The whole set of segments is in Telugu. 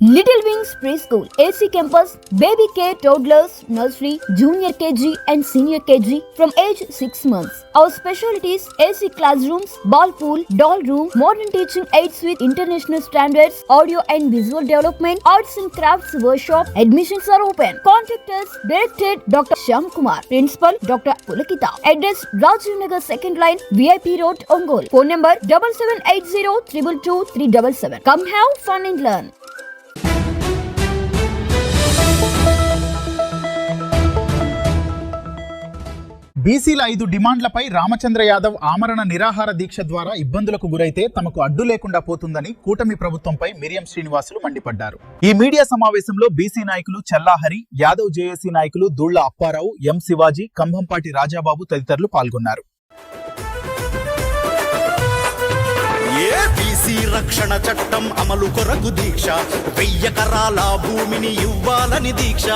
Little Wings Preschool, AC Campus, Baby Care, Toddlers, Nursery, Junior KG and Senior KG from age 6 months. Our specialties: AC classrooms, ball pool, doll room, modern teaching aids with international standards, audio and visual development, arts and crafts workshop. Admissions are open. Contact us. Directed Dr. Shyam Kumar. Principal Dr. Pulakita. Address: Rajiv Nagar 2nd line, VIP Road, Ongole. Phone number 7780 222 377. Come have fun and learn. బీసీల 5 డిమాండ్లపై రామచంద్ర యాదవ్ ఆమరణ నిరాహార దీక్ష ద్వారా ఇబ్బందులకు గురైతే తమకు అడ్డు లేకుండా పోతుందని కూటమి ప్రభుత్వంపై మిరియం శ్రీనివాసులు మండిపడ్డారు. ఈ మీడియా సమావేశంలో బీసీ నాయకులు చల్లాహరి, యాదవ్ జేఏసీ నాయకులు దూళ్ల అప్పారావు, ఎం శివాజీ, కంభంపాటి రాజాబాబు తదితరులు పాల్గొన్నారు. బీసీ రక్షణ చట్టం అమలు కొరకు దీక్ష, 1000 ఎకరాల భూమిని ఇవ్వాలని దీక్ష,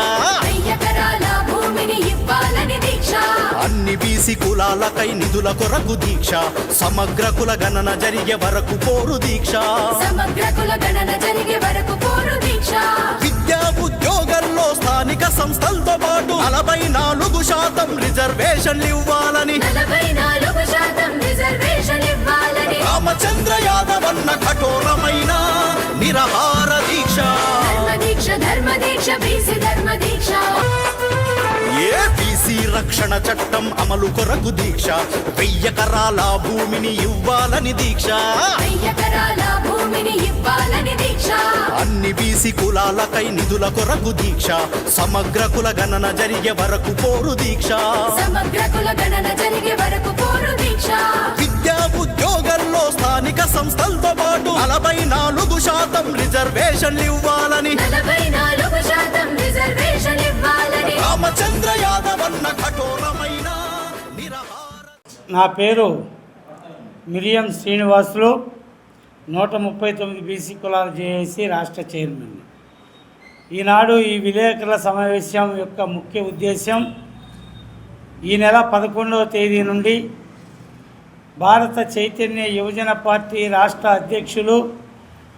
అన్ని బీసీ కులాలకై నిధుల కొరకు దీక్ష, సమగ్ర కుల గణన జరిగే వరకు పోరు దీక్ష, విద్యా ఉద్యోగంలో స్థానిక సంస్థలతో పాటు 44% రిజర్వేషన్లు ఇవ్వాలని రామచంద్ర యాదవ్ అన్న కఠోరమైన నిరాహార దీక్ష. బీసీ రక్షణ చట్టం అమలు కొరకు దీక్ష, 1000 ఎకరాల భూమిని ఇవ్వాలని దీక్ష, అన్ని బీసీ కులాలకై నిధుల కొరకు దీక్ష, సమగ్ర కుల గణన జరిగే వరకు పోరు దీక్ష, విద్యా ఉద్యోగంలో స్థానిక సంస్థలతో పాటు 44% రిజర్వేషన్లు ఇవ్వాలని రామచంద్ర యాదవ్ అన్న కఠోరమైన నిరాహార. నా పేరు మిరియం శ్రీనివాసులు, 139 బీసీ కులాల జేఏసీ రాష్ట్ర చైర్మన్. ఈనాడు ఈ విలేకరుల సమావేశం యొక్క ముఖ్య ఉద్దేశం, ఈ నెల 11వ తేదీ నుండి భారత చైతన్య యువజన పార్టీ రాష్ట్ర అధ్యక్షులు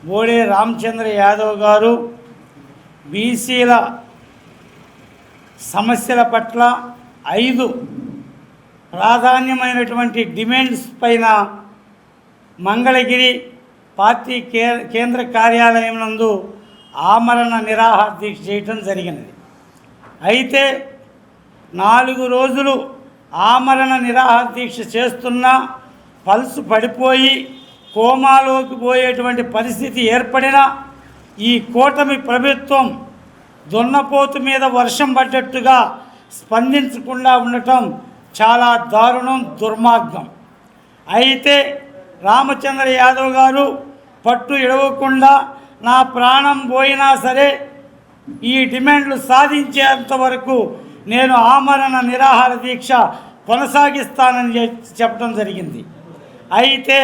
బోడే రామచంద్ర యాదవ్ గారు బీసీల సమస్యల పట్ల 5 ప్రాధాన్యమైనటువంటి డిమాండ్స్ పైన మంగళగిరి పార్టీ కేంద్ర కార్యాలయం నందు ఆమరణ నిరాహార దీక్ష చేయటం జరిగినది. అయితే 4 రోజులు ఆమరణ నిరాహార దీక్ష చేస్తున్నా పల్సు పడిపోయి కోమాలోకి పోయేటువంటి పరిస్థితి ఏర్పడిన ఈ కూటమి ప్రభుత్వం దున్నపోతు మీద వర్షం పడ్డట్టుగా స్పందించకుండా ఉండటం చాలా దారుణం, దుర్మార్గం. అయితే రామచంద్ర యాదవ్ గారు పట్టు ఇడవకుండా నా ప్రాణం పోయినా సరే ఈ డిమాండ్లు సాధించేంత వరకు నేను ఆమరణ నిరాహార దీక్ష కొనసాగిస్తానని చెప్పడం జరిగింది. అయితే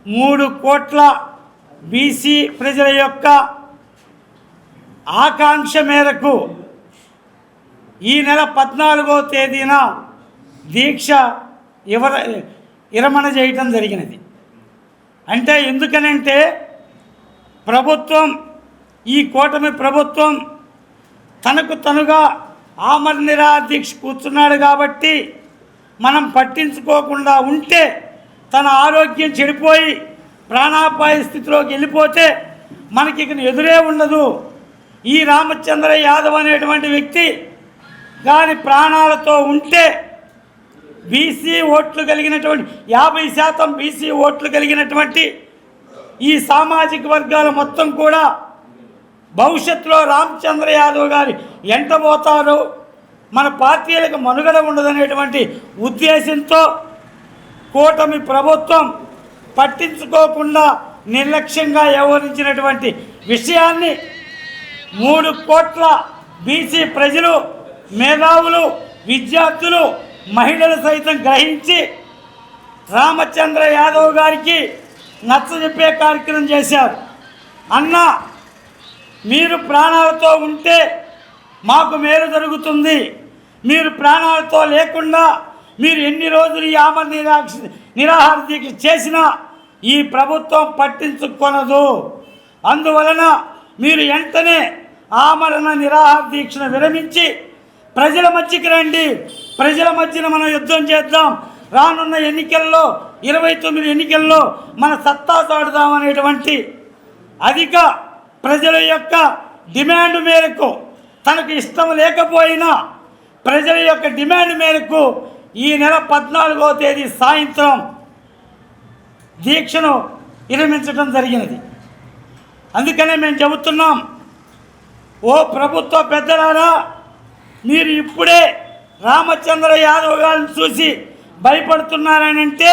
3 కోట్ల బీసీ ప్రజల యొక్క ఆకాంక్ష మేరకు ఈ నెల 14వ తేదీన దీక్ష విరమణ చేయటం జరిగినది. అంటే ఎందుకనంటే ప్రభుత్వం, ఈ కూటమి ప్రభుత్వం తనకు తనుగా ఆమరణ నిరాహార దీక్ష కూర్చున్నాడు కాబట్టి మనం పట్టించుకోకుండా ఉంటే తన ఆరోగ్యం చెడిపోయి ప్రాణాపాయ స్థితిలోకి వెళ్ళిపోతే మనకి ఇక ఎదురే ఉండదు. ఈ రామచంద్ర యాదవ్ అనేటువంటి వ్యక్తి గాని ప్రాణాలతో ఉంటే బీసీ ఓట్లు కలిగినటువంటి 50% బీసీ ఓట్లు కలిగినటువంటి ఈ సామాజిక వర్గాల మొత్తం కూడా భవిష్యత్తులో రామచంద్ర యాదవ్ గారి ఎంట పోతారు, మన పార్టీలకు మనుగడ ఉండదనేటువంటి ఉద్దేశంతో కూటమి ప్రభుత్వం పట్టించుకోకుండా నిర్లక్ష్యంగా వ్యవహరించినటువంటి విషయాన్ని 3 కోట్ల బీసీ ప్రజలు, మేధావులు, విద్యార్థులు, మహిళలు సైతం గ్రహించి రామచంద్ర యాదవ్ గారికి నచ్చజెప్పే కార్యక్రమం చేశారు. అన్న, మీరు ప్రాణాలతో ఉంటే మాకు మేలు జరుగుతుంది, మీరు ప్రాణాలతో లేకుండా మీరు ఎన్ని రోజులు ఈ ఆమరణ నిరాహార దీక్ష చేసినా ఈ ప్రభుత్వం పట్టించుకొనదు. అందువలన మీరు వెంటనే ఆమరణ నిరాహార దీక్షను విరమించి ప్రజల మధ్యకి రండి. ప్రజల మధ్యన మనం యుద్ధం చేద్దాం. రానున్న ఎన్నికల్లో 29 ఎన్నికల్లో మన సత్తా చాటుదాం అనేటువంటి అధిక ప్రజల యొక్క డిమాండ్ మేరకు, తనకు ఇష్టం లేకపోయినా ప్రజల యొక్క డిమాండ్ మేరకు ఈ నెల 14వ తేదీ సాయంత్రం దీక్షను విరమించడం జరిగినది. అందుకనే మేము చెబుతున్నాం, ఓ ప్రభుత్వ పెద్దలారా, మీరు ఇప్పుడే రామచంద్ర యాదవ్ గారిని చూసి భయపడుతున్నారని అంటే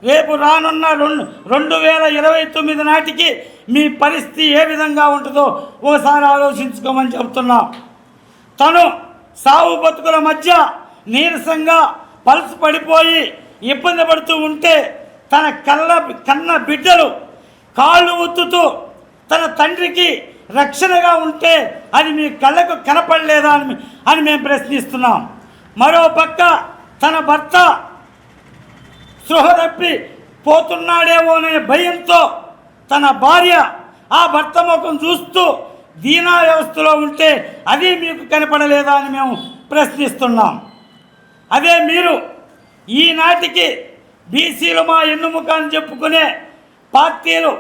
రేపు రానున్న 2029 నాటికి మీ పరిస్థితి ఏ విధంగా ఉంటుందో ఓసారి ఆలోచించుకోమని చెబుతున్నాం. తను సావు బతుకుల మధ్య నీరసంగా పల్సు పడిపోయి ఇబ్బంది పడుతూ ఉంటే తన కన్న బిడ్డలు కాళ్ళు ఒత్తుతూ తన తండ్రికి రక్షణగా ఉంటే అది మీ కళ్ళకు కనపడలేదా అని మేము ప్రశ్నిస్తున్నాం. మరో పక్క తన భర్త స్పృహ తప్పి పోతున్నాడేమో అనే భయంతో తన భార్య ఆ భర్త ముఖం చూస్తూ దీనా వ్యవస్థలో ఉంటే అది మీకు కనపడలేదా అని మేము ప్రశ్నిస్తున్నాం. అదే మీరు ఈనాటికి బీసీలు మా ఎన్నుముక అని చెప్పుకునే పార్టీలు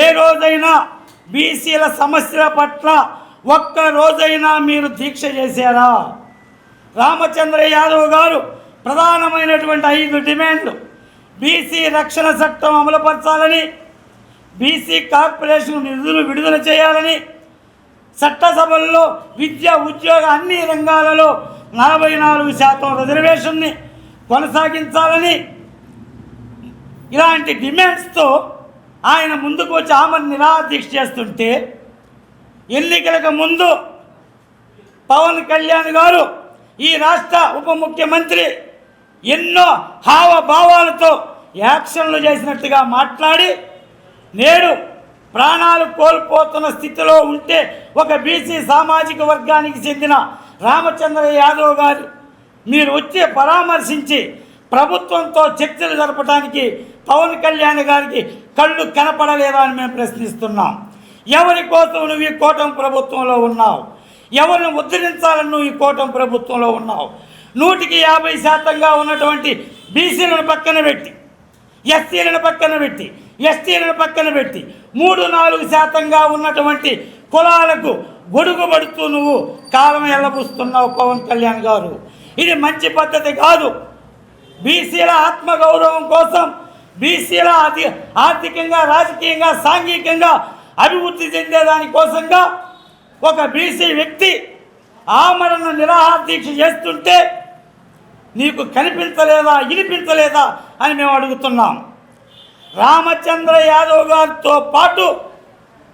ఏ రోజైనా బీసీల సమస్యల పట్ల ఒక్క రోజైనా మీరు దీక్ష చేశారా? రామచంద్ర యాదవ్ గారు ప్రధానమైనటువంటి 5 డిమాండ్లు: బీసీ రక్షణ చట్టం అమలుపరచాలని, బీసీ కార్పొరేషన్ నిధులు విడుదల చేయాలని, చట్టసభల్లో విద్య ఉద్యోగ అన్ని రంగాలలో 44% రిజర్వేషన్ని కొనసాగించాలని, ఇలాంటి డిమాండ్స్తో ఆయన ముందుకు వచ్చి ఆమరణ నిరాహార దీక్ష చేస్తుంటే ఎన్నికలకు ముందు పవన్ కళ్యాణ్ గారు ఈ రాష్ట్ర ఉప ముఖ్యమంత్రి ఎన్నో హావభావాలతో యాక్షన్లు చేసినట్టుగా మాట్లాడి నేడు ప్రాణాలు కోల్పోతున్న స్థితిలో ఉంటే ఒక బీసీ సామాజిక వర్గానికి చెందిన రామచంద్ర యాదవ్ గారు మీరు వచ్చి పరామర్శించి ప్రభుత్వంతో చర్చలు జరపడానికి పవన్ కళ్యాణ్ గారికి కళ్ళు కనపడలేదా అని మేము ప్రశ్నిస్తున్నాం. ఎవరి కోసం నువ్వు ఈ కూటమి ప్రభుత్వంలో ఉన్నావు? ఎవరిని ఉద్ధరించాలని నువ్వు ఈ కూటమి ప్రభుత్వంలో ఉన్నావు? 100% ఉన్నటువంటి బీసీలను పక్కన పెట్టి, ఎస్సీలను పక్కన పెట్టి, ఎస్టీలను పక్కన పెట్టి 3-4% ఉన్నటువంటి కులాలకు గొడుగుబడుతూ నువ్వు కాలం ఎల్లబుస్తున్నావు పవన్ కళ్యాణ్ గారు. ఇది మంచి పద్ధతి కాదు. బీసీల ఆత్మగౌరవం కోసం, బీసీల ఆర్థికంగా, రాజకీయంగా, సాంఘికంగా అభివృద్ధి చెందేదాని కోసంగా ఒక బీసీ వ్యక్తి ఆమరణ నిరాహార దీక్ష చేస్తుంటే నీకు కనిపించలేదా, వినిపించలేదా అని మేము అడుగుతున్నాం. రామచంద్ర యాదవ్ గారితో పాటు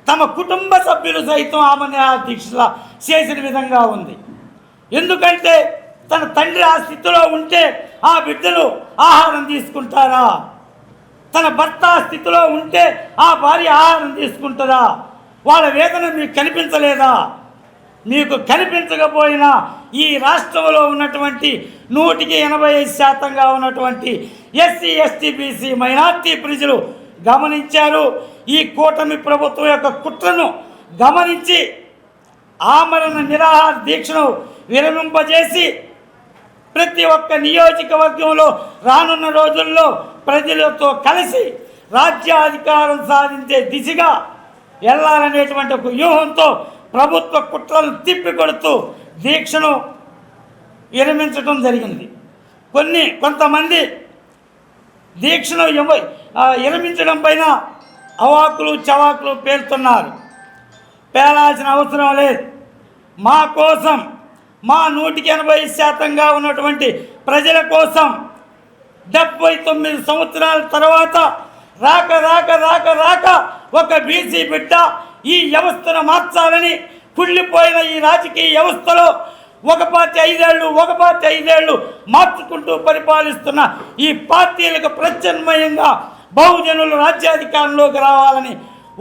తమ కుటుంబ సభ్యులు సైతం ఆమరణ నిరాహార దీక్ష చేసిన విధంగా ఉంది. ఎందుకంటే తన తండ్రి ఆ స్థితిలో ఉంటే ఆ బిడ్డలు ఆహారం తీసుకుంటారా? తన భర్త ఆ స్థితిలో ఉంటే ఆ భార్య ఆహారం తీసుకుంటుందా? వాళ్ళ వేదన మీకు కనిపించలేదా? మీకు కనిపించకపోయినా ఈ రాష్ట్రంలో ఉన్నటువంటి 185% ఉన్నటువంటి ఎస్సీ, ఎస్టీ, బీసీ, మైనార్టీ ప్రజలు గమనించారు. ఈ కూటమి ప్రభుత్వం యొక్క కుట్రను గమనించి ఆమరణ నిరాహార దీక్షను విరమింపజేసి ప్రతి ఒక్క నియోజకవర్గంలో రానున్న రోజుల్లో ప్రజలతో కలిసి రాజ్యాధికారం సాధించే దిశగా వెళ్ళాలనేటువంటి ఒక వ్యూహంతో ప్రభుత్వ కుట్రలను తిప్పికొడుతూ దీక్షను విరమించడం జరిగింది. కొంతమంది దీక్షను విరమించడం పైన అవాకులు చవాకులు పేలుతున్నారు. పేలాల్సిన అవసరం లేదు. మా కోసం, మా 180% ఉన్నటువంటి ప్రజల కోసం 79 సంవత్సరాల తర్వాత రాక ఒక బీసీ బిడ్డ ఈ వ్యవస్థను మార్చాలని కుళ్ళిపోయిన ఈ రాజకీయ వ్యవస్థలో ఒక పార్టీ 5 ఏళ్ళు, ఒక పార్టీ 5 ఏళ్ళు మార్చుకుంటూ పరిపాలిస్తున్న ఈ పార్టీలకు ప్రత్యామ్నాయంగా బహుజనులు రాజ్యాధికారంలోకి రావాలని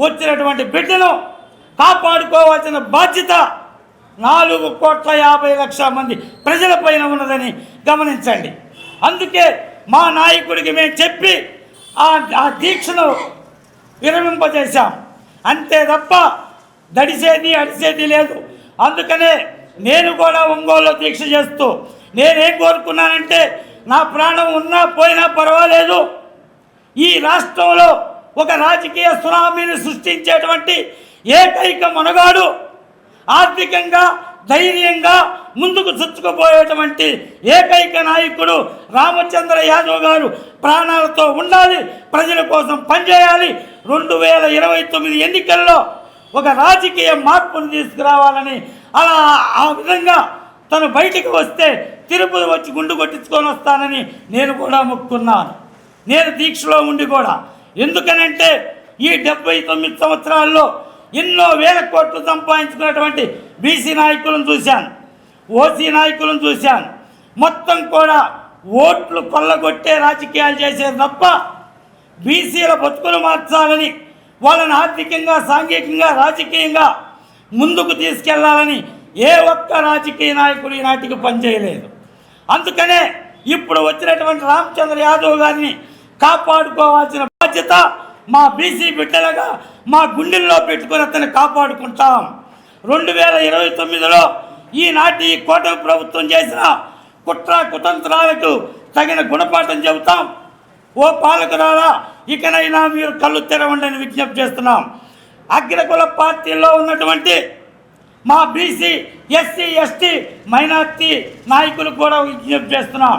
వచ్చినటువంటి బిడ్డను కాపాడుకోవాల్సిన బాధ్యత 4,50,00,000 మంది ప్రజలపైన ఉన్నదని గమనించండి. అందుకే మా నాయకుడికి మేము చెప్పి ఆ దీక్షను విరమింపజేశాం. అంతే తప్ప దడిసేది అడిసేది లేదు. అందుకనే నేను కూడా ఒంగోలులో దీక్ష చేస్తూ నేనేం కోరుకున్నానంటే నా ప్రాణం ఉన్నా పోయినా పర్వాలేదు, ఈ రాష్ట్రంలో ఒక రాజకీయ సునామీని సృష్టించేటువంటి ఏకైక మనగాడు, ఆర్థికంగా ధైర్యంగా ముందుకు చుచ్చుకుపోయేటువంటి ఏకైక నాయకుడు రామచంద్ర యాదవ్ గారు ప్రాణాలతో ఉండాలి, ప్రజల కోసం పనిచేయాలి. 2029 ఎన్నికల్లో ఒక రాజకీయ మార్పును తీసుకురావాలని అలా ఆ విధంగా తను బయటికి వస్తే తిరుపతి వచ్చి గుండు కొట్టించుకొని వస్తానని నేను కూడా మొక్కున్నాను. నేను దీక్షలో ఉండి కూడా, ఎందుకనంటే ఈ 79 సంవత్సరాల్లో ఎన్నో వేల కోట్లు సంపాదించుకున్నటువంటి బీసీ నాయకులను చూశాను, ఓసీ నాయకులను చూశాను. మొత్తం కూడా ఓట్లు కొల్లగొట్టే రాజకీయాలు చేసేది తప్ప బీసీల బతుకులు మార్చాలని, వాళ్ళని ఆర్థికంగా సాంఘికంగా రాజకీయంగా ముందుకు తీసుకెళ్లాలని ఏ ఒక్క రాజకీయ నాయకుడు ఈనాటికి పనిచేయలేదు. అందుకనే ఇప్పుడు వచ్చినటువంటి రామచంద్ర యాదవ్ గారిని కాపాడుకోవాల్సిన బాధ్యత మా బీసీ బిడ్డలుగా మా గుండెల్లో పెట్టుకొని అతన్ని కాపాడుకుంటాం. 2029లో ఈనాటి కూటమి ప్రభుత్వం చేసిన కుట్ర కుతంత్రాలకు తగిన గుణపాఠం చెబుతాం. ఓ పాలకురాలా, ఇకనైనా మీరు కళ్ళు తెరవండి అని విజ్ఞప్తి చేస్తున్నాం. అగ్రకుల పార్టీల్లో ఉన్నటువంటి మా బీసీ ఎస్సీ ఎస్టీ మైనార్టీ నాయకులు కూడా విజ్ఞప్తి చేస్తున్నాం.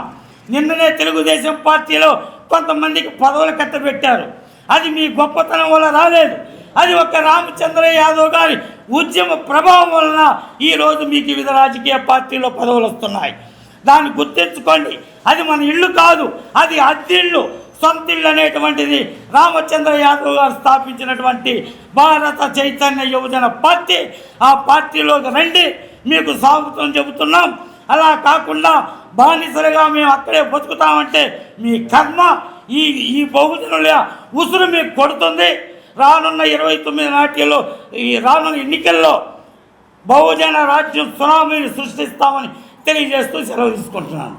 నిన్ననే తెలుగుదేశం పార్టీలో కొంతమందికి పదవులు కట్టబెట్టారు. అది మీ గొప్పతనం వల్ల రాలేదు, అది ఒక రామచంద్ర యాదవ్ గారి ఉద్యమ ప్రభావం వలన ఈరోజు మీకు వివిధ రాజకీయ పార్టీలో పదవులు వస్తున్నాయి. దాన్ని గుర్తించుకోండి. అది మన ఇల్లు కాదు, అది అద్దిల్లు, సొంతిల్లు అనేటువంటిది రామచంద్ర యాదవ్ గారు స్థాపించినటువంటి భారత చైతన్య యువజన పార్టీ. ఆ పార్టీలోకి రండి, మీకు స్వాగతం చెబుతున్నాం. అలా కాకుండా బానిసలుగా మేము అక్కడే బతుకుతామంటే మీ కర్మ. ఈ బహుజనుల ఉసురు మీకు కొడుతుంది. రానున్న 29 నాటిలో ఈ రానున్న ఎన్నికల్లో బహుజన రాజ్యం సునామీని సృష్టిస్తామని తెలియజేస్తూ సెలవు తీసుకుంటున్నాను.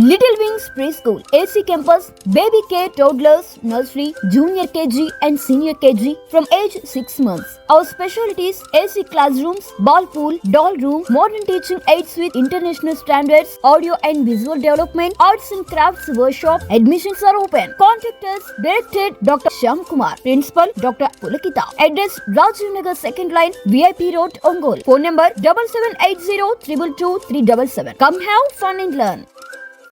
Little Wings Preschool, AC Campus, Baby Care, Toddlers, Nursery, Junior KG and Senior KG from age 6 months. Our specialties: AC classrooms, ball pool, doll room, modern teaching aids with international standards, audio and visual development, arts and crafts workshop. Admissions are open. Contact us. Directed Dr. Shyam Kumar, Principal Dr. Pulakita. Address: Rajiv Nagar 2nd line, VIP Road, Ongole. Phone number 7780 222 377. Come have fun and learn.